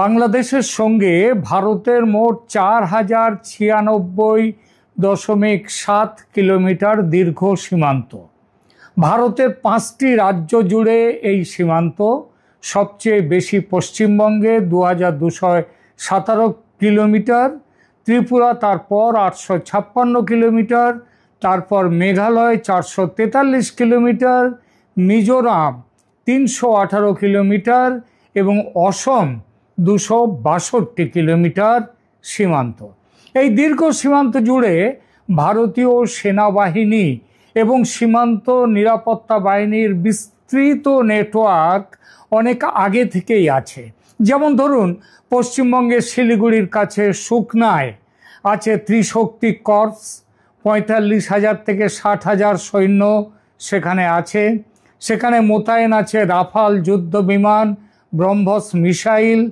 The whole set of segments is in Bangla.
বাংলাদেশের সঙ্গে ভারতের মোট 4096.7 কিলোমিটার দীর্ঘ সীমান্ত। ভারতের 5টি রাজ্য জুড়ে এই সীমান্ত। সবচেয়ে বেশি পশ্চিমবঙ্গে 2217 কিলোমিটার, ত্রিপুরা তারপর 856 কিলোমিটার, তারপর মেঘালয় 443 কিলোমিটার, মিজোরাম 318 কিলোমিটার এবং অসম 262 কিলোমিটার সীমান্ত। এই দীর্ঘ সীমান্ত জুড়ে ভারতীয় সেনাবাহিনী এবং সীমান্ত নিরাপত্তা বাহিনীর বিস্তৃত নেটওয়ার্ক অনেক আগে থেকেই আছে। যেমন ধরুন, পশ্চিমবঙ্গের শিলিগুড়ির কাছে সুকনায় আছে ত্রিশক্তি কর্পস, 45,000 থেকে 60,000 সৈন্য সেখানে আছে। সেখানে মোতায়েন আছে রাফাল যুদ্ধ বিমান, ব্রহ্মস মিসাইল,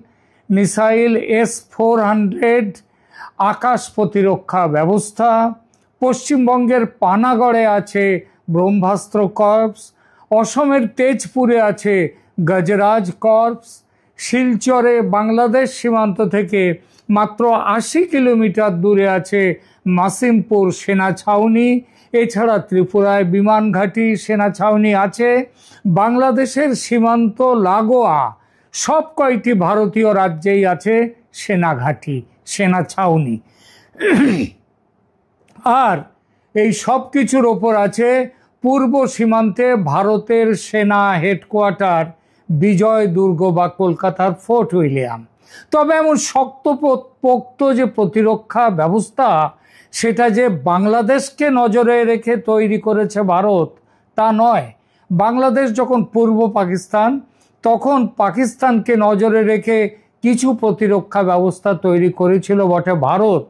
S-400 আকাশ প্রতিরক্ষা ব্যবস্থা। পশ্চিমবঙ্গের পানাগড়ে আছে ব্রহ্মাস্ত্র কর্পস, অসমের তেজপুরে আছে গজরাজ কর্পস, শিলচরে বাংলাদেশ সীমান্ত থেকে মাত্র 80 কিলোমিটার দূরে আছে মাসিমপুর সেনা ছাউনি। এছাড়া ত্রিপুরায় বিমান ঘাঁটি সেনা ছাউনি আছে। বাংলাদেশের সীমান্ত লাগোয়া সব কয়টি ভারতীয় রাজ্যেই আছে সেনা ঘাঁটি, সেনা ছাউনি। আর এই সব কিছুর ওপর আছে পূর্ব সীমান্তে ভারতের সেনা হেডকোয়ার্টার বিজয় দুর্গ বা কলকাতার ফোর্ট উইলিয়াম। তবে এমন শক্তপোক্ত যে প্রতিরক্ষা ব্যবস্থা, সেটা যে বাংলাদেশকে নজরে রেখে তৈরি করেছে ভারত তা নয়। বাংলাদেশ যখন পূর্ব পাকিস্তান, তখন পাকিস্তানকে নজরে রেখে কিছু প্রতিরক্ষা ব্যবস্থা তৈরি করেছিল বটে ভারত।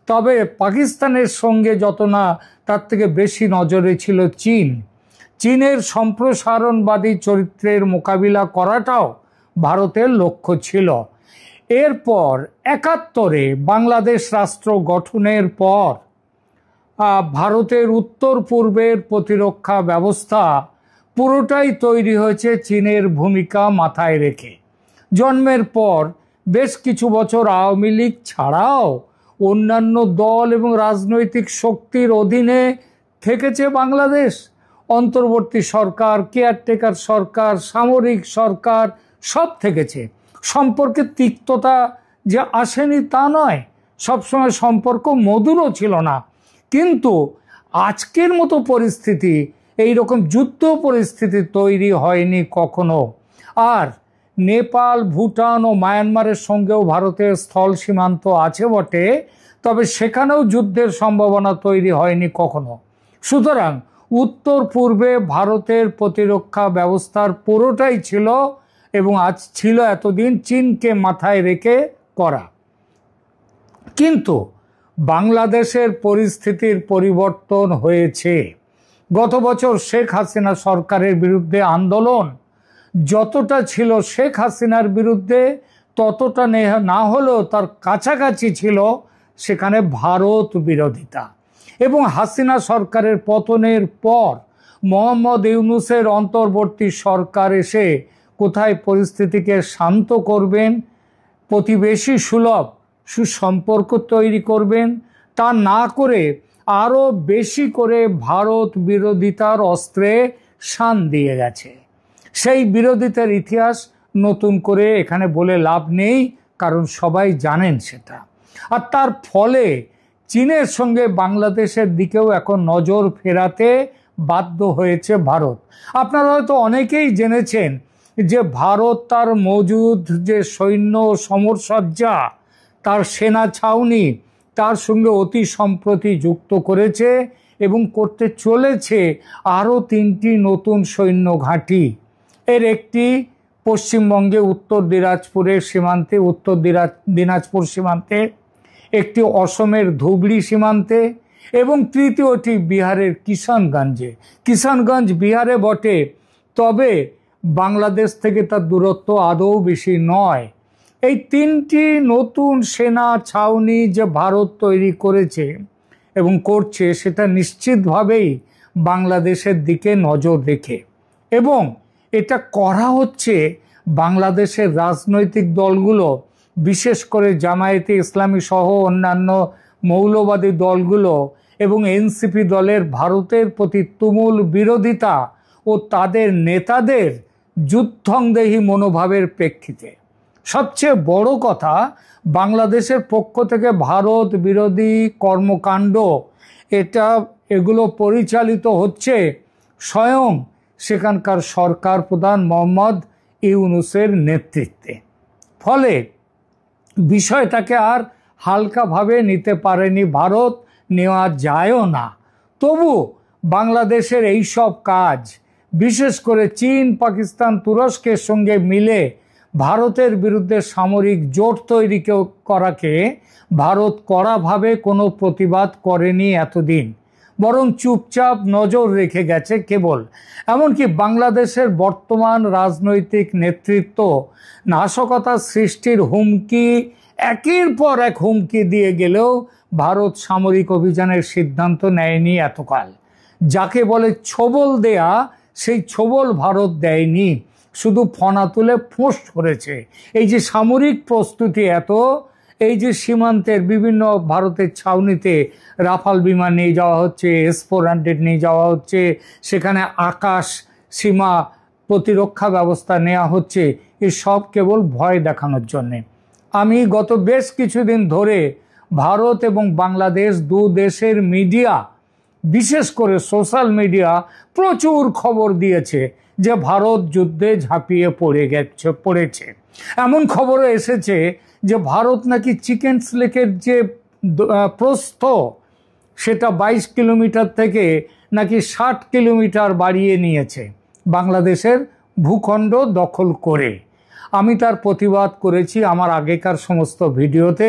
তবে পাকিস্তানের সঙ্গে যত না, তার থেকে বেশি নজরে ছিল চীন। চীনের সম্প্রসারণবাদী চরিত্রের মোকাবিলা করাটাও ভারতের লক্ষ্য ছিল। এরপর 71-এ বাংলাদেশ রাষ্ট্র গঠনের পর ভারতের উত্তর পূর্বের প্রতিরক্ষা ব্যবস্থা পুরোটাই তৈরি হয়েছে চীনের ভূমিকা মাথায় রেখে। জন্মের পর বেশ কিছু বছর আওয়ামী লীগ ছাড়াও অন্যান্য দল এবং রাজনৈতিক শক্তির অধীনে থেকেছে বাংলাদেশ। অন্তর্বর্তী সরকার, কেয়ারটেকার সরকার, সামরিক সরকার সব থেকেছে। সম্পর্কে তিক্ততা যে আসেনি তা নয়, সবসময় সম্পর্ক মধুরও ছিল না। কিন্তু আজকের মতো পরিস্থিতি, এই রকম যুদ্ধ পরিস্থিতি তৈরি হয়নি কখনো। আর নেপাল, ভুটান ও মায়ানমারের সঙ্গেও ভারতের স্থল সীমান্ত আছে বটে, তবে সেখানেও যুদ্ধের সম্ভাবনা তৈরি হয়নি কখনো। সুতরাং উত্তর পূর্বে ভারতের প্রতিরক্ষা ব্যবস্থার পুরোটাই ছিল এবং আজ ছিল এতদিন চীনকে মাথায় রেখে করা। কিন্তু বাংলাদেশের পরিস্থিতির পরিবর্তন হয়েছে। গত বছর শেখ হাসিনা সরকারের বিরুদ্ধে আন্দোলন যতটা ছিল শেখ হাসিনার বিরুদ্ধে, ততটা না হলেও তার কাছাকাছি ছিল সেখানে ভারত বিরোধিতা। এবং হাসিনা সরকারের পতনের পর মোহাম্মদ ইউনূসের অন্তর্বর্তী সরকার এসে কোথায় পরিস্থিতিকে শান্ত করবেন, প্রতিবেশী সুলভ সুসম্পর্ক তৈরি করবেন, তা না করে আরও বেশি করে ভারত বিরোধিতার অস্ত্রে শান দিয়ে গেছে। সেই বিরোধিতার ইতিহাস নতুন করে এখানে বলে লাভ নেই, কারণ সবাই জানেন সেটা। আর তার ফলে চীনের সঙ্গে বাংলাদেশের দিকেও এখন নজর ফেরাতে বাধ্য হয়েছে ভারত। আপনারা হয়তো অনেকেই জেনেছেন যে ভারত তার মজুদ যে সৈন্য সমরসজ্জা, তার সেনা ছাউনি, তার সঙ্গে অতি সম্প্রতি যুক্ত করেছে এবং করতে চলেছে আরও 3টি নতুন সৈন্য ঘাঁটি। এর একটি পশ্চিমবঙ্গে উত্তর দিনাজপুরের সীমান্তে, উত্তর দিনাজপুর সীমান্তে, একটি অসমের ধুবড়ি সীমান্তে এবং তৃতীয়টি বিহারের কিষানগঞ্জে। কিষানগঞ্জ বিহারে বটে, তবে বাংলাদেশ থেকে তার দূরত্ব আদৌ বেশি নয়। এই 3টি নতুন সেনা ছাউনি যে ভারত তৈরি করেছে এবং করছে, সেটা নিশ্চিতভাবেই বাংলাদেশের দিকে নজর রেখে, এবং এটা করা হচ্ছে বাংলাদেশের রাজনৈতিক দলগুলো বিশেষ করে জামায়াতে ইসলামী সহ অন্যান্য মৌলবাদী দলগুলো এবং এনসিপি দলের ভারতের প্রতি তুমুল বিরোধিতা ও তাদের নেতাদের যুদ্ধংদেহী মনোভাবের প্রেক্ষিতে সবচেয়ে বড় কথা, বাংলাদেশের পক্ষ থেকে ভারত বিরোধী কর্মকাণ্ড এগুলো পরিচালিত হচ্ছে স্বয়ং সেখানকার সরকার প্রধান মোহাম্মদ ইউনূসের নেতৃত্বে। ফলে বিষয়টাকে আর হালকাভাবে নিতে পারেনি ভারত, নেওয়া যায়ও না। তবু বাংলাদেশের এই সব কাজ, বিশেষ করে চীন, পাকিস্তান, তুরস্কের সঙ্গে মিলে ভারতের বিরুদ্ধে সামরিক জোট তৈরি করাকে ভারত কড়াভাবে কোনো প্রতিবাদ করেনি এতদিন, বরং চুপচাপ নজর রেখে গেছে কেবল। এমনকি বাংলাদেশের বর্তমান রাজনৈতিক নেতৃত্ব নাশকতা সৃষ্টির হুমকি একের পর এক হুমকি দিয়ে গেলেও ভারত সামরিক অভিযানের সিদ্ধান্ত নেয়নি এতকাল। যাকে বলে ছোবল দেয়া, সেই ছোবল ভারত দেয়নি, শুধু ফনা তুলে ফোঁস করেছে। এই যে সামরিক প্রস্তুতি এই যে সীমান্তের বিভিন্ন ভারতের ছাউনিতে রাফাল বিমান নিয়ে যাওয়া হচ্ছে, S-400 নিয়ে যাওয়া হচ্ছে, সেখানে আকাশ সীমা প্রতিরক্ষা ব্যবস্থা নেওয়া হচ্ছে, এসব কেবল ভয় দেখানোর জন্যে। আমি গত বেশ কিছুদিন ধরে ভারত এবং বাংলাদেশ দু দেশের মিডিয়া, বিশেষ করে সোশ্যাল মিডিয়া প্রচুর খবর দিয়েছে যে ভারত যুদ্ধে ঝাঁপিয়ে পড়েছে। এমন খবরও এসেছে যে ভারত নাকি চিকেন্স লেকের যে প্রস্থ সেটা 22 কিলোমিটার থেকে নাকি 60 কিলোমিটার বাড়িয়ে নিয়েছে বাংলাদেশের ভূখণ্ড দখল করে। আমি তার প্রতিবাদ করেছি আমার আগেকার সমস্ত ভিডিওতে।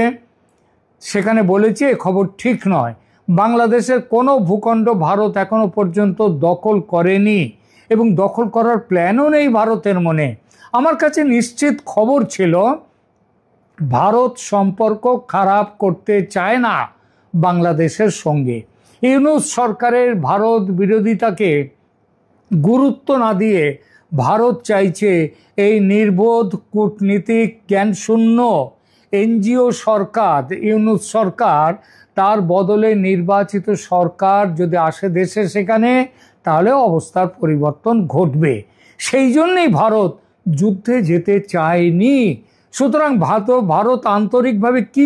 সেখানে বলেছি এ খবর ঠিক নয়। বাংলাদেশের কোনো ভূখণ্ড ভারত এখনো পর্যন্ত দখল করেনি এবং দখল করার প্ল্যানও নেই ভারতের মনে। আমার কাছে নিশ্চিত খবর ছিল ভারত সম্পর্ক খারাপ করতে চায় না বাংলাদেশের সঙ্গে। ইউনূস সরকারের ভারত বিরোধিতাকে গুরুত্ব না দিয়ে ভারত চাইছে এই নির্বোধ কূটনীতিক জ্ঞানশূন্য এনজিও সরকার, ইউনূস সরকার, তার বদলে নির্বাচিত সরকার যদি আসে দেশে, সেখানে তাহলে অবস্থার পরিবর্তন ঘটবে। সেই জন্যই ভারত যুদ্ধে যেতে চায়নি। সুতরাং ভারত আন্তরিকভাবে কি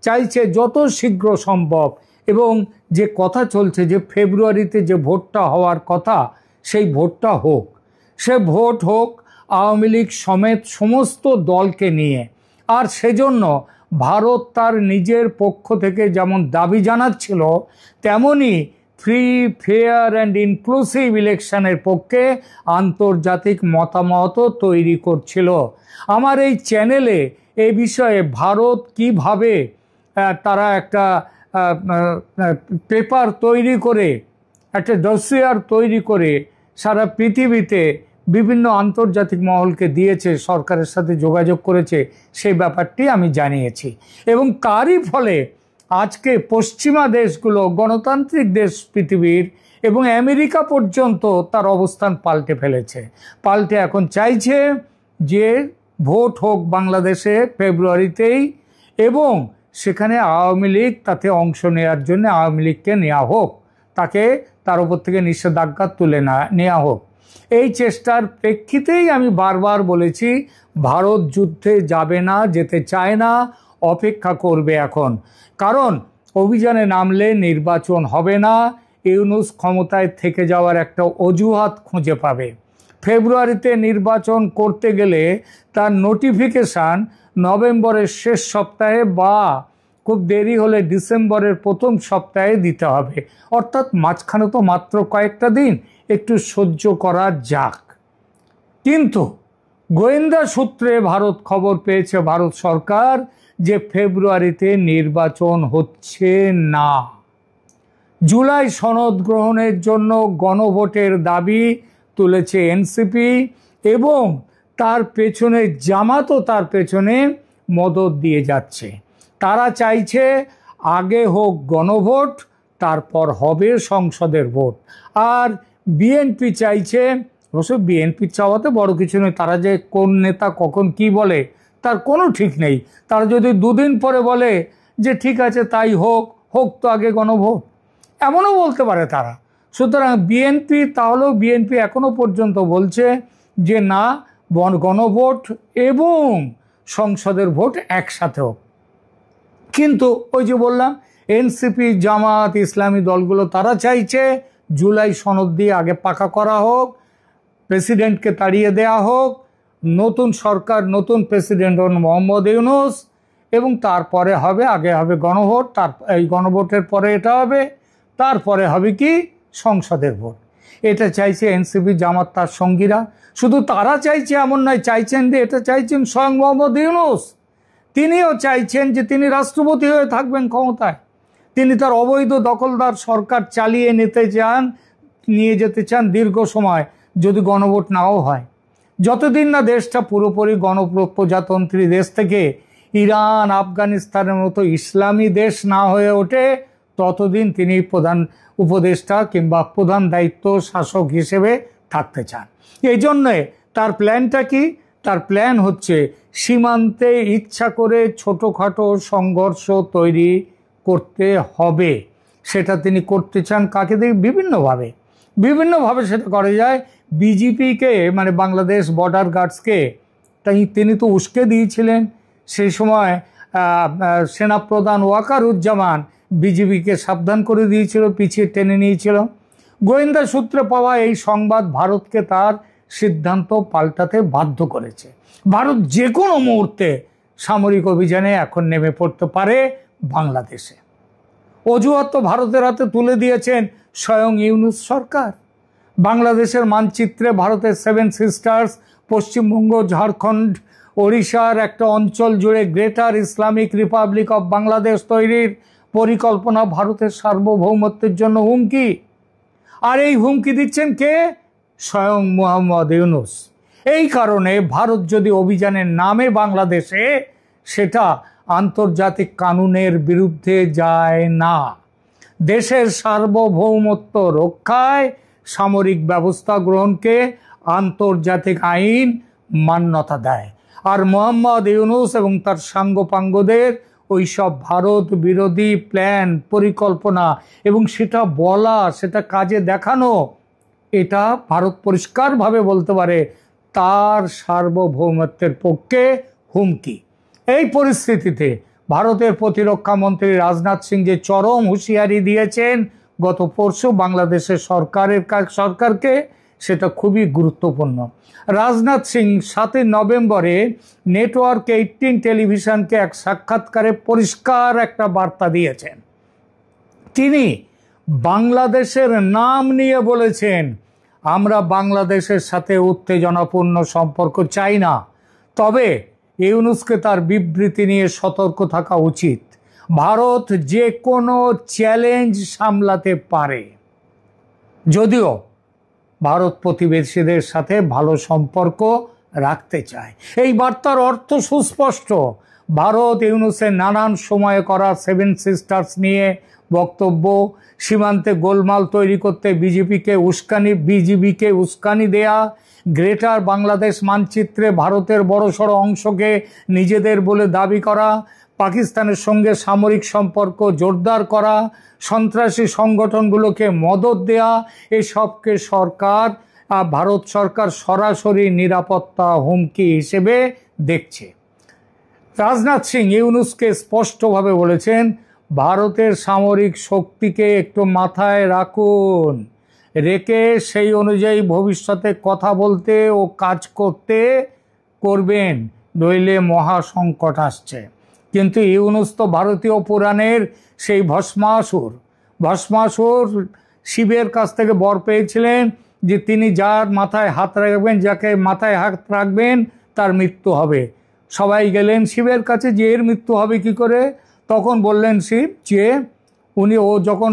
চাইছে যত শীঘ্র সম্ভব, এবং যে কথা চলছে যে ফেব্রুয়ারিতে যে ভোটটা হওয়ার কথা, সেই ভোটটা হোক। সে ভোট হোক আওয়ামী লীগ সমেত সমস্ত দলকে নিয়ে। আর সেজন্য ভারত তার নিজের পক্ষ থেকে যেমন দাবি জানাচ্ছিল, তেমনি ফ্রি, ফেয়ার অ্যান্ড ইনক্লুসিভ ইলেকশনের পক্ষে আন্তর্জাতিক মতামতও তৈরি করছিল। আমার এই চ্যানেলে এ বিষয়ে ভারত কিভাবে তারা একটা পেপার তৈরি করে, একটা ডসিয়ার তৈরি করে সারা পৃথিবীতে বিভিন্ন আন্তর্জাতিক মহলকে দিয়েছে, সরকারের সাথে যোগাযোগ করেছে, সেই ব্যাপারটি আমি জানিয়েছি। এবং তারই ফলে আজকে পশ্চিমা দেশগুলো, গণতান্ত্রিক দেশ পৃথিবীর এবং আমেরিকা পর্যন্ত তার অবস্থান পাল্টে ফেলেছে। পাল্টে এখন চাইছে যে ভোট হোক বাংলাদেশে ফেব্রুয়ারিতেই, এবং সেখানে আওয়ামী লীগ তাতে অংশ নেওয়ার জন্য আওয়ামী লীগকে নেওয়া হোক, তাকে তার উপর থেকে নিষেধাজ্ঞা তুলে নেওয়া হোক। এই চেষ্টার প্রেক্ষিতেই আমি বারবার বলেছি ভারত যুদ্ধে যাবে না, যেতে চায় না, অপেক্ষা করবে এখন। কারণ অভিযানে নামলে নির্বাচন হবে না, ইউনূস ক্ষমতায় থেকে যাওয়ার একটা অজুহাত খুঁজে পাবে। ফেব্রুয়ারিতে নির্বাচন করতে গেলে তার নোটিফিকেশান নভেম্বরের শেষ সপ্তাহে বা খুব দেরি হলে ডিসেম্বরের প্রথম সপ্তাহে দিতে হবে। অর্থাৎ মাঝখানে তো মাত্র কয়েকটা দিন, একটু সহ্য করা যাক। কিন্তু গোয়েন্দা সূত্রে ভারত খবর পেয়েছে, ভারত সরকার, যে ফেব্রুয়ারিতে নির্বাচন হচ্ছে না। জুলাই সনদ গ্রহণের জন্য গণভোটের দাবি তুলেছে এনসিপি, এবং তার পেছনে জামাতও তার পেছনে মদত দিয়ে যাচ্ছে। তারা চাইছে আগে হোক গণভোট, তারপর হবে সংসদের ভোট। আর বিএনপি চাইছে, অবশ্য বিএনপির চাওয়াতে বড় কিছু নয়, তারা যে কোন নেতা কখন কি বলে তার কোনো ঠিক নেই। তারা যদি দুদিন পরে বলে যে ঠিক আছে তাই হোক, হোক তো আগে গণভোট, এমনও বলতে পারে তারা। সুতরাং বিএনপি, তাহলেও বিএনপি এখনো পর্যন্ত বলছে যে না, গণভোট এবং সংসদের ভোট একসাথে হোক। কিন্তু ওই যে বললাম, এনসিপি, জামাত, ইসলামী দলগুলো তারা চাইছে জুলাই সনদ দিয়ে আগে পাকা করা হোক, প্রেসিডেন্টকে তাড়িয়ে দেয়া হোক, নতুন সরকার, নতুন প্রেসিডেন্ট হন মোহাম্মদ ইউনূস, এবং তারপরে হবে, আগে হবে গণভোট, এই গণভোটের পরে এটা হবে, তারপরে হবে কি সংসদের ভোট। এটা চাইছে এনসিপি, জামাত, তার সঙ্গীরা। শুধু তারা চাইছে এমন নয়, চাইছেন যে এটা চাইছেন স্বয়ং মোহাম্মদ ইউনূস। তিনিও চাইছেন যে তিনি রাষ্ট্রপতি হয়ে থাকবেন ক্ষমতায়। তিনি তার অবৈধ দখলদার সরকার চালিয়ে নিয়ে যেতে চান দীর্ঘ সময়, যদি গণভোট নাও হয়। যতদিন না দেশটা পুরোপুরি গণপ্রজাতন্ত্রী দেশ থেকে ইরান, আফগানিস্তানের মতো ইসলামী দেশ না হয়ে ওঠে, ততদিন তিনি প্রধান উপদেষ্টা কিংবা প্রধান দায়িত্ব শাসক হিসেবে থাকতে চান। এই জন্যে তার প্ল্যানটা কি? তার প্ল্যান হচ্ছে সীমান্তে ইচ্ছা করে ছোটোখাটো সংঘর্ষ তৈরি করতে হবে। সেটা তিনি করতে চান কাকে দিয়ে? বিভিন্নভাবে সেটা করা যায়। বিজিপিকে, মানে বাংলাদেশ বর্ডার গার্ডসকে তিনি তো উস্কে দিয়েছিলেন। সেই সময় সেনাপ্রধান ওয়াকারুজ্জামান বিজিবিকে সাবধান করে দিয়েছিল, পিছিয়ে টেনে নিয়েছিল। গোয়েন্দা সূত্রে পাওয়া এই সংবাদ ভারতকে তার সিদ্ধান্ত পাল্টাতে বাধ্য করেছে। ভারত যে কোনো মুহূর্তে সামরিক অভিযানে এখন নেমে পড়তে পারে বাংলাদেশে। অজুহাত তো ভারতের হাতে তুলে দিয়েছেন স্বয়ং ইউনূস সরকার। বাংলাদেশের মানচিত্রে ভারতের 7 সিস্টার্স, পশ্চিমবঙ্গ, ঝাড়খণ্ড, ওড়িশার একটা অঞ্চল জুড়ে greater Islamic Republic of Bangladesh তৈরির পরিকল্পনা ভারতের সার্বভৌমত্বের জন্য হুমকি। আর এই হুমকি দিচ্ছেন কে? স্বয়ং মোহাম্মদ ইউনূস। এই কারণে ভারত যদি অভিযানের নামে বাংলাদেশে, সেটা আন্তর্জাতিক কানুনের বিরুদ্ধে যায় না। দেশের সার্বভৌমত্ব রক্ষায় সামরিক ব্যবস্থা গ্রহণকে আন্তর্জাতিক আইন মান্যতা দেয়। আর মোহাম্মদ ইউনূস এবং তার সাঙ্গপাঙ্গদের ওইসব ভারত বিরোধী প্ল্যান, পরিকল্পনা এবং সেটা বলা, সেটা কাজে দেখানো, এটা ভারত পরিষ্কারভাবে বলতে পারে তার সার্বভৌমত্বের পক্ষে হুমকি। এই পরিস্থিতিতে ভারতের প্রতিরক্ষা মন্ত্রী রাজনাথ সিং যে চরম হুঁশিয়ারি দিয়েছেন গত পরশু বাংলাদেশের সরকারকে, সেটা খুবই গুরুত্বপূর্ণ। রাজনাথ সিং 7 নভেম্বরে নেটওয়ার্ক 18 টেলিভিশনকে এক সাক্ষাৎকারে পরিষ্কার একটা বার্তা দিয়েছেন। তিনি বাংলাদেশের নাম নিয়ে বলেছেন, আমরা বাংলাদেশের সাথে উত্তেজনাপূর্ণ সম্পর্ক চাই না, তবে ইউনূসকে তার বিবৃতি নিয়ে সতর্ক থাকা উচিত। ভারত যে কোনো চ্যালেঞ্জ সামলাতে পারে। যদিও ভারত প্রতিবেশীদের সাথে ভালো সম্পর্ক রাখতে চায়। এই বার্তার অর্থ সুস্পষ্ট। ভারত ইউনূসের নানান সময়ে করা 7 সিস্টার্স নিয়ে বক্তব্য, সীমান্তে গোলমাল তৈরি করতে বিজিবিকে উস্কানি দেয়া, গ্রেটার বাংলাদেশ মানচিত্রে ভারতের বড়সড় অংশকে নিজেদের বলে দাবি করা, পাকিস্তানের সঙ্গে সামরিক সম্পর্ক জোরদার করা, সন্ত্রাসী সংগঠনগুলোকে মদত দেয়া, এসবকে ভারত সরকার সরাসরি নিরাপত্তা হুমকি হিসেবে দেখছে। রাজনাথ সিং ইউনূসকে স্পষ্টভাবে বলেছেন, ভারতের সামরিক শক্তিকে একটু মাথায় রাখুন, রেখে সেই অনুযায়ী ভবিষ্যতে কথা বলতে ও কাজ করবেন, নইলে মহাসংকট আসছে। কিন্তু ইউনূস তো ভারতীয় পুরাণের সেই ভস্মাসুর শিবের কাছ থেকে বর পেয়েছিলেন যে তিনি যার মাথায় হাত রাখবেন, যাকে মাথায় হাত রাখবেন তার মৃত্যু হবে। সবাই গেলেন শিবের কাছে, যে এর মৃত্যু হবে কি করে? তখন বললেন শিব যে ও যখন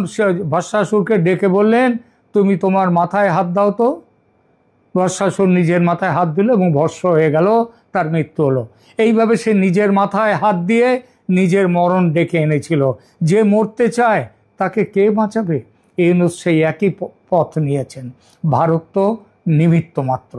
ভস্মাসুরকে ডেকে বললেন, তুমি তোমার মাথায় হাত দাও তো। ভস্মাসুর নিজের মাথায় হাত দিল এবং ভস্ম হয়ে গেল, তার মৃত্যু হলো। এইভাবে সে নিজের মাথায় হাত দিয়ে নিজের মরণ ডেকে এনেছিল। যে মরতে চায় তাকে কে বাঁচাবে? ইউনূস সেই একই পথ নিয়েছেন। ভারত তো নিমিত্ত মাত্র।